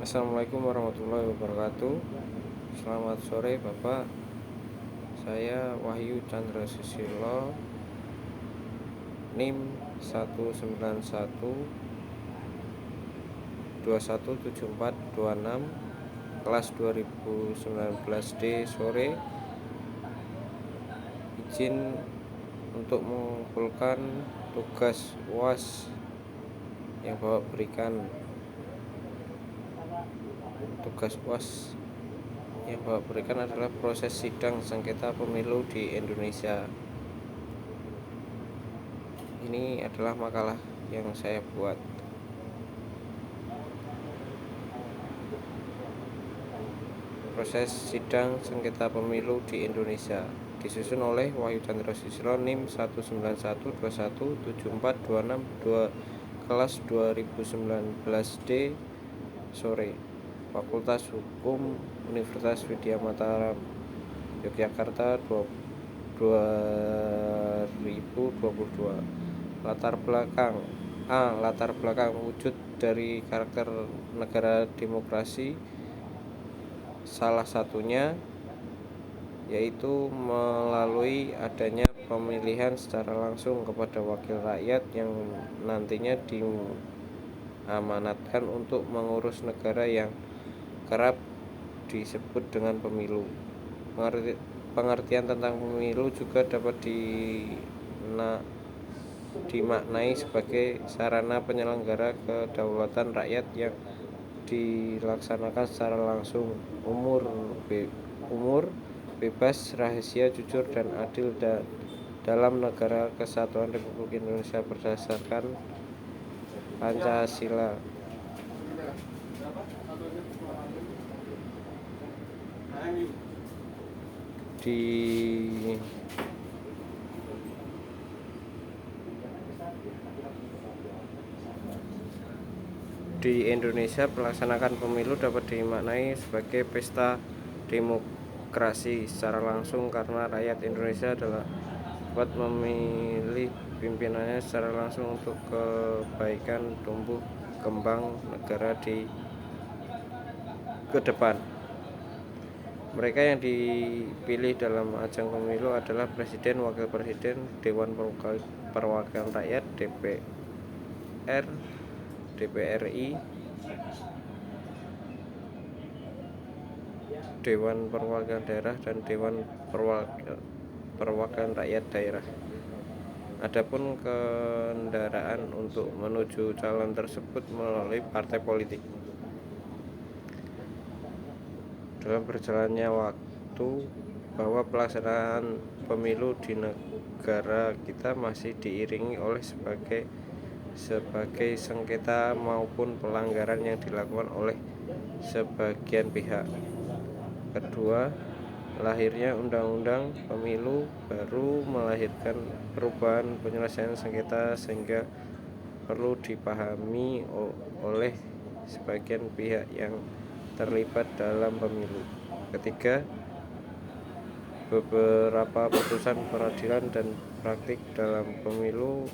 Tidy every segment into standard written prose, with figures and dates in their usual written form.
Assalamualaikum warahmatullahi wabarakatuh. Selamat sore Bapak. Saya Wahyu Chandra Susilo, NIM 191217426, kelas 2019D sore. Izin untuk mengumpulkan tugas UAS yang Bapak berikan. Tugas UAS yang Bapak berikan adalah proses sidang sengketa pemilu di Indonesia. Ini adalah makalah yang saya buat. Proses sidang sengketa pemilu di Indonesia disusun oleh Wahyu Chandra Susilo, NIM 191217426, kelas 2019D sore, Fakultas Hukum Universitas Widya Mataram, Yogyakarta 2022. Latar belakang wujud dari karakter negara demokrasi, salah satunya yaitu melalui adanya pemilihan secara langsung kepada wakil rakyat yang nantinya diamanatkan untuk mengurus negara yang kerap disebut dengan pemilu. Pengertian tentang pemilu juga dapat dimaknai sebagai sarana penyelenggara kedaulatan rakyat yang dilaksanakan secara langsung, umur, bebas, rahasia, jujur, dan adil dalam negara kesatuan Republik Indonesia berdasarkan Pancasila. Di Indonesia, pelaksanaan pemilu dapat dimaknai sebagai pesta demokrasi secara langsung karena rakyat Indonesia dapat memilih pimpinannya secara langsung untuk kebaikan tumbuh kembang negara ke depan. Mereka yang dipilih dalam ajang pemilu adalah Presiden, Wakil Presiden, Dewan Perwakilan Rakyat, DPR, DPRI, Dewan Perwakilan Daerah, dan Dewan Perwakilan Rakyat Daerah. Adapun kendaraan untuk menuju calon tersebut melalui partai politik. Dalam berjalannya waktu, bahwa pelaksanaan pemilu di negara kita masih diiringi oleh sebagai sengketa maupun pelanggaran yang dilakukan oleh sebagian pihak. Kedua, lahirnya Undang-Undang Pemilu baru melahirkan perubahan penyelesaian sengketa sehingga perlu dipahami oleh sebagian pihak yang terlibat dalam pemilu. Ketiga, beberapa putusan peradilan dan praktik dalam pemilu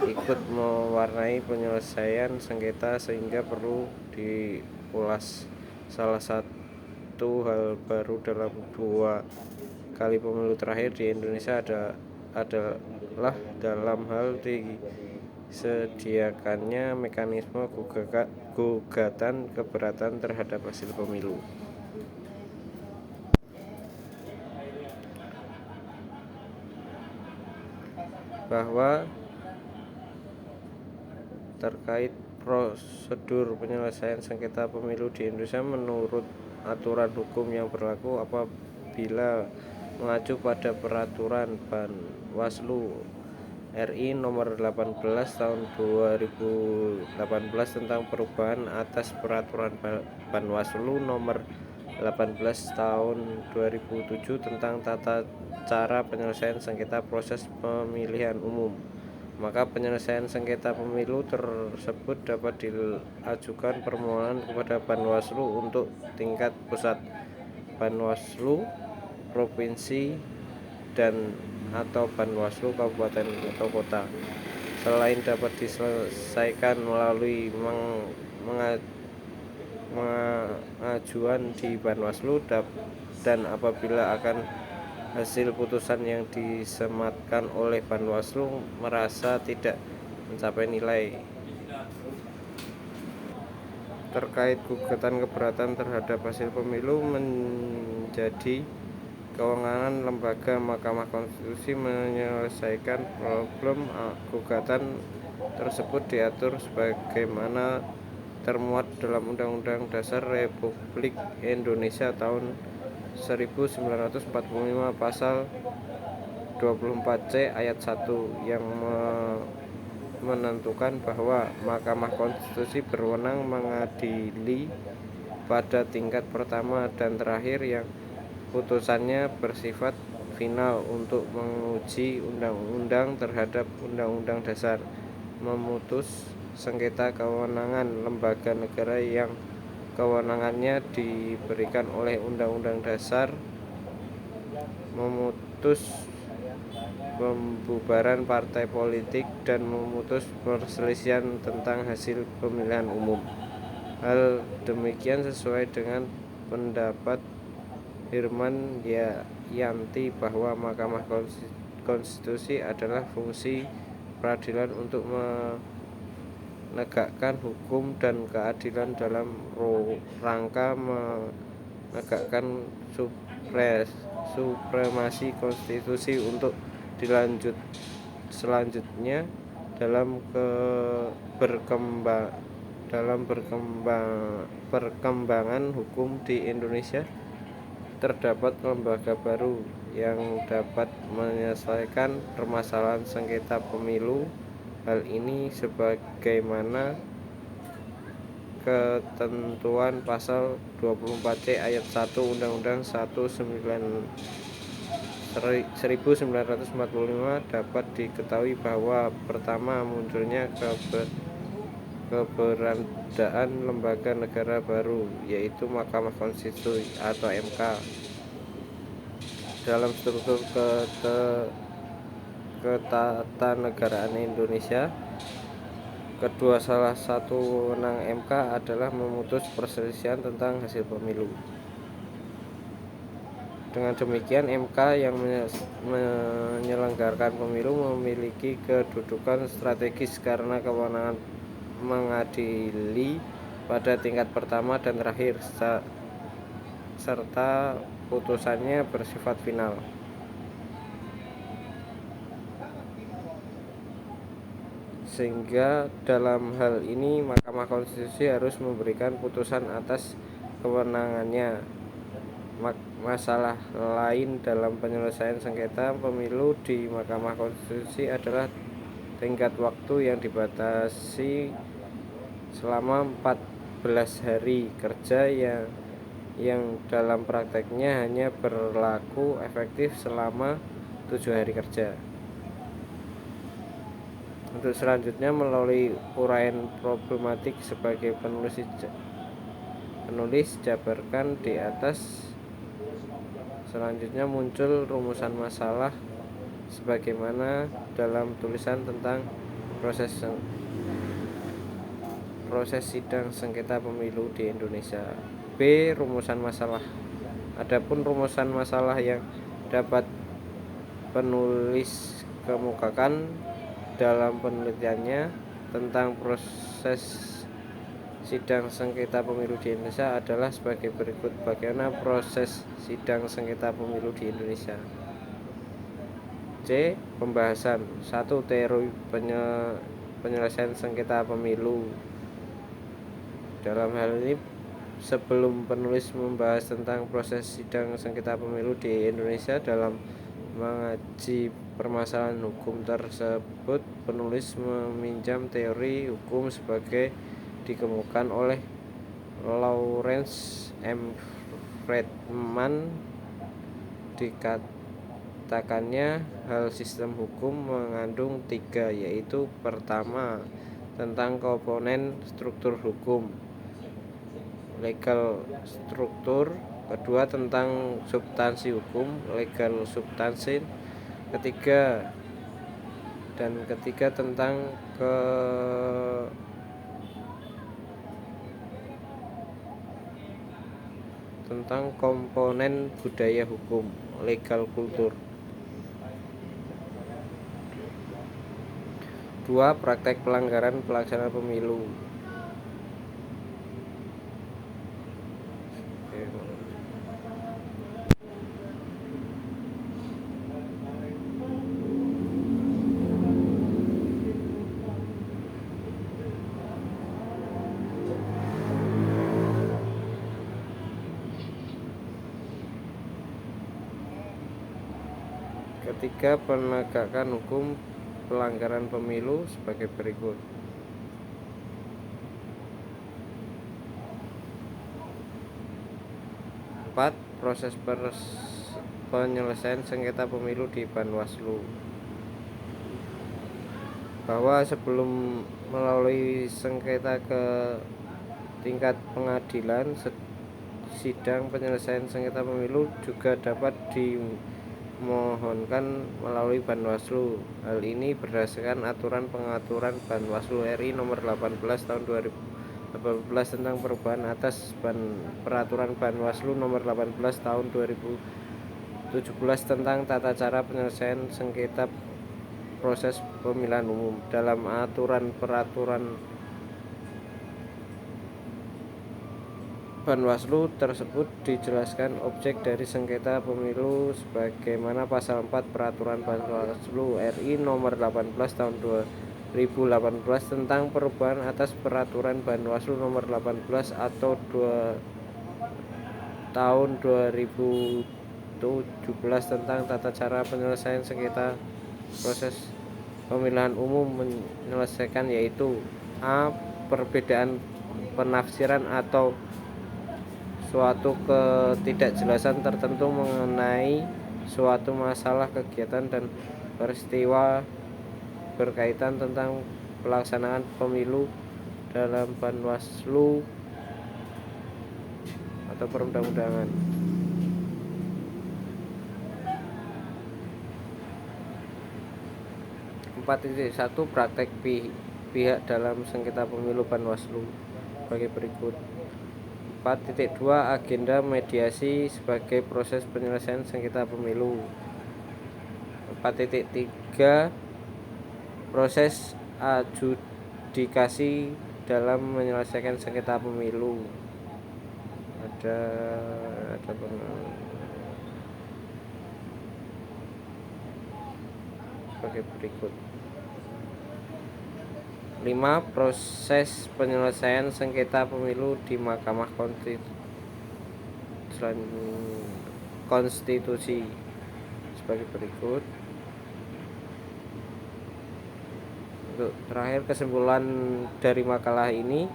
ikut mewarnai penyelesaian sengketa sehingga perlu diulas. Salah satu hal baru dalam 2 kali pemilu terakhir di Indonesia adalah dalam hal disediakannya mekanisme gugatan keberatan terhadap hasil pemilu. Bahwa terkait prosedur penyelesaian sengketa pemilu di Indonesia menurut aturan hukum yang berlaku, apabila mengacu pada peraturan Bawaslu RI nomor 18 tahun 2018 tentang perubahan atas peraturan Bawaslu nomor 18 tahun 2007 tentang tata cara penyelesaian sengketa proses pemilihan umum, maka penyelesaian sengketa pemilu tersebut dapat diajukan permohonan kepada Bawaslu untuk tingkat pusat, Bawaslu provinsi, dan atau Bawaslu kabupaten atau kota. Selain dapat diselesaikan melalui pengajuan di Bawaslu dan apabila akan hasil putusan yang disematkan oleh Bawaslu merasa tidak mencapai nilai terkait gugatan keberatan terhadap hasil pemilu menjadi kewenangan lembaga Mahkamah Konstitusi menyelesaikan problem. Gugatan tersebut diatur sebagaimana termuat dalam Undang-Undang Dasar Republik Indonesia tahun 1945 pasal 24C ayat 1 yang menentukan bahwa Mahkamah Konstitusi berwenang mengadili pada tingkat pertama dan terakhir yang putusannya bersifat final untuk menguji undang-undang terhadap undang-undang dasar, memutus sengketa kewenangan lembaga negara yang kewenangannya diberikan oleh undang-undang dasar, memutus pembubaran partai politik, dan memutus perselisihan tentang hasil pemilihan umum. Hal demikian sesuai dengan pendapat Herman Yanti bahwa Mahkamah Konstitusi adalah fungsi peradilan untuk menegakkan hukum dan keadilan dalam rangka menegakkan supremasi konstitusi untuk selanjutnya dalam perkembangan hukum di Indonesia terdapat lembaga baru yang dapat menyelesaikan permasalahan sengketa pemilu. Hal ini sebagaimana ketentuan pasal 24C ayat 1 Undang-Undang 1945 dapat diketahui bahwa pertama munculnya keberadaan lembaga negara baru, yaitu Mahkamah Konstitusi atau MK dalam struktur ketatanegaraan Indonesia. Kedua, salah satu wewenang MK adalah memutus perselisihan tentang hasil pemilu. Dengan demikian, MK yang menyelenggarakan pemilu memiliki kedudukan strategis karena kewenangan mengadili pada tingkat pertama dan terakhir serta putusannya bersifat final. Sehingga dalam hal ini Mahkamah Konstitusi harus memberikan putusan atas kewenangannya. Masalah lain dalam penyelesaian sengketa pemilu di Mahkamah Konstitusi adalah tenggat waktu yang dibatasi selama 14 hari kerja yang dalam prakteknya hanya berlaku efektif selama 7 hari kerja. Untuk selanjutnya, melalui uraian problematik sebagai penulis jabarkan di atas, selanjutnya muncul rumusan masalah sebagaimana dalam tulisan tentang proses sidang sengketa pemilu di Indonesia. B. Rumusan masalah. Adapun rumusan masalah yang dapat penulis kemukakan dalam penelitiannya tentang proses sidang sengketa pemilu di Indonesia adalah sebagai berikut. Bagaimana proses sidang sengketa pemilu di Indonesia? C. Pembahasan 1. Teori penyelesaian sengketa pemilu. Dalam hal ini, sebelum penulis membahas tentang proses sidang sengketa pemilu di Indonesia dalam mengaji permasalahan hukum tersebut, penulis meminjam teori hukum sebagai dikemukakan oleh Lawrence M. Friedman. Dikatakannya hal sistem hukum mengandung 3, yaitu pertama, tentang komponen struktur hukum, legal struktur. Kedua, tentang substansi hukum, legal substansi. Ketiga tentang tentang komponen budaya hukum legal kultur. 2. Praktek pelanggaran pelaksanaan pemilu. Ketiga, penegakan hukum pelanggaran pemilu sebagai berikut. 4. Proses penyelesaian sengketa pemilu di Panwaslu. Bahwa sebelum melalui sengketa ke tingkat pengadilan, sidang penyelesaian sengketa pemilu juga dapat dimohonkan melalui Panwaslu. Hal ini berdasarkan aturan pengaturan Panwaslu RI nomor 18 tahun 2018 tentang perubahan atas peraturan Panwaslu nomor 18 tahun 2017 tentang tata cara penyelesaian sengketa proses pemilihan umum. Dalam aturan peraturan Panwaslu tersebut dijelaskan objek dari sengketa pemilu sebagaimana pasal 4 peraturan Panwaslu RI nomor 18 tahun 2018 tentang perubahan atas peraturan Panwaslu nomor 18 atau tahun 2017 tentang tata cara penyelesaian sengketa proses pemilihan umum menyelesaikan, yaitu A. Perbedaan penafsiran atau suatu ketidakjelasan tertentu mengenai suatu masalah, kegiatan, dan peristiwa berkaitan tentang pelaksanaan pemilu dalam Panwaslu atau perundang-undangan. 4.1 Praktek pihak dalam sengketa pemilu Panwaslu sebagai berikut. 4.2 Agenda mediasi sebagai proses penyelesaian sengketa pemilu. 4.3 Proses adjudikasi dalam menyelesaikan sengketa pemilu. Ada sebagai berikut. 5. Proses penyelesaian sengketa pemilu di Mahkamah Konstitusi sebagai berikut. Untuk terakhir, kesimpulan dari makalah ini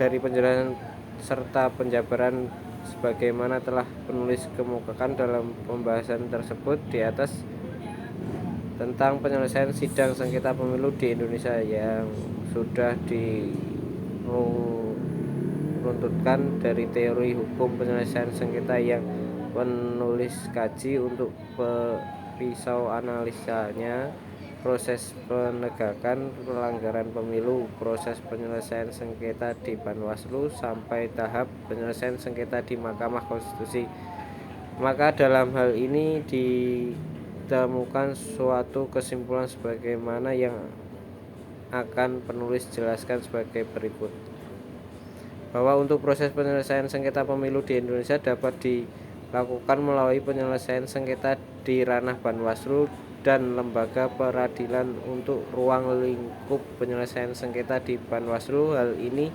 dari penjelasan serta penjabaran sebagaimana telah penulis kemukakan dalam pembahasan tersebut di atas tentang penyelesaian sidang sengketa pemilu di Indonesia yang sudah diruntutkan dari teori hukum penyelesaian sengketa yang penulis kaji untuk perisau analisanya, proses penegakan pelanggaran pemilu, proses penyelesaian sengketa di Panwaslu, sampai tahap penyelesaian sengketa di Mahkamah Konstitusi. Maka dalam hal ini ditemukan suatu kesimpulan sebagaimana yang akan penulis jelaskan sebagai berikut. Bahwa untuk proses penyelesaian sengketa pemilu di Indonesia dapat dilakukan melalui penyelesaian sengketa di ranah Panwaslu dan lembaga peradilan untuk ruang lingkup penyelesaian sengketa di Panwaslu. Hal ini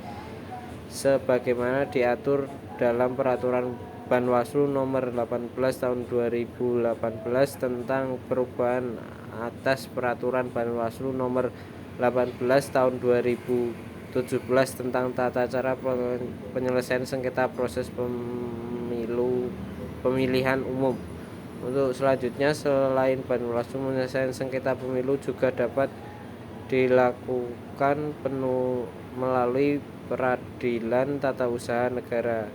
sebagaimana diatur dalam peraturan Panwaslu nomor 18 tahun 2018 tentang perubahan atas peraturan Panwaslu nomor 18 tahun 2017 tentang tata cara penyelesaian sengketa proses pemilihan umum. Untuk selanjutnya, selain Panwaslu, penyelesaian sengketa pemilu juga dapat dilakukan melalui peradilan tata usaha negara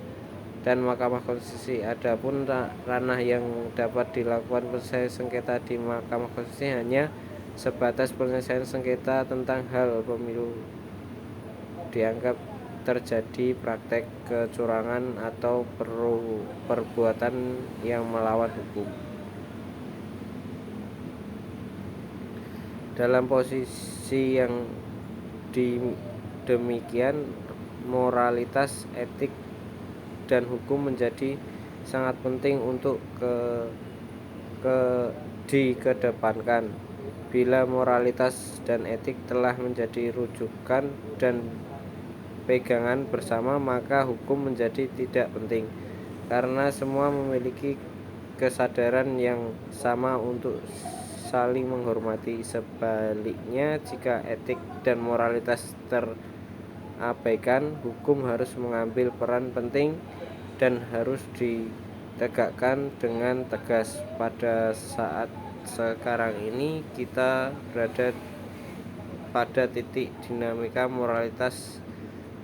dan Mahkamah Konstitusi. Adapun ranah yang dapat dilakukan penyelesaian sengketa di Mahkamah Konstitusi hanya sebatas penyelesaian sengketa tentang hal pemilu. Dianggap terjadi praktek kecurangan atau perbuatan yang melawan hukum. Dalam posisi yang demikian, moralitas, etik, dan hukum menjadi sangat penting untuk dikedepankan. Bila moralitas dan etik telah menjadi rujukan dan pegangan bersama, maka hukum menjadi tidak penting, karena semua memiliki kesadaran yang sama untuk saling menghormati. Sebaliknya, jika etik dan moralitas terabaikan, hukum harus mengambil peran penting dan harus ditegakkan dengan tegas. Pada saat sekarang ini kita berada pada titik dinamika moralitas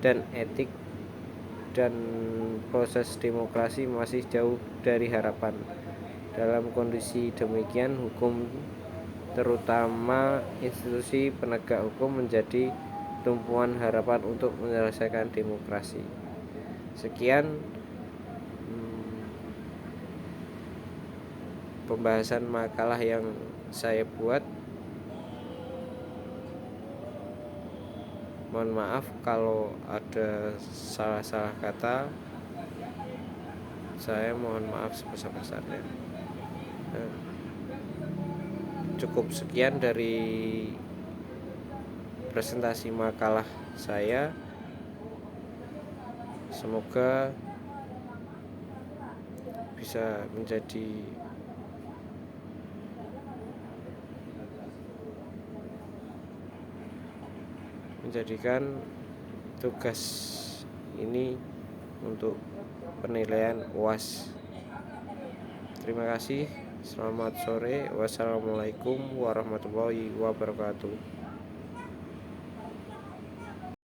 dan etik, dan proses demokrasi masih jauh dari harapan. Dalam kondisi demikian, hukum, terutama institusi penegak hukum, menjadi tumpuan harapan untuk menyelesaikan demokrasi. Sekian pembahasan makalah yang saya buat. Mohon maaf kalau ada salah-salah kata. Saya mohon maaf sebesar-besarnya. Cukup sekian dari presentasi makalah saya. Semoga bisa menjadikan tugas ini untuk penilaian UAS. Terima kasih. Selamat sore. Wassalamualaikum warahmatullahi wabarakatuh.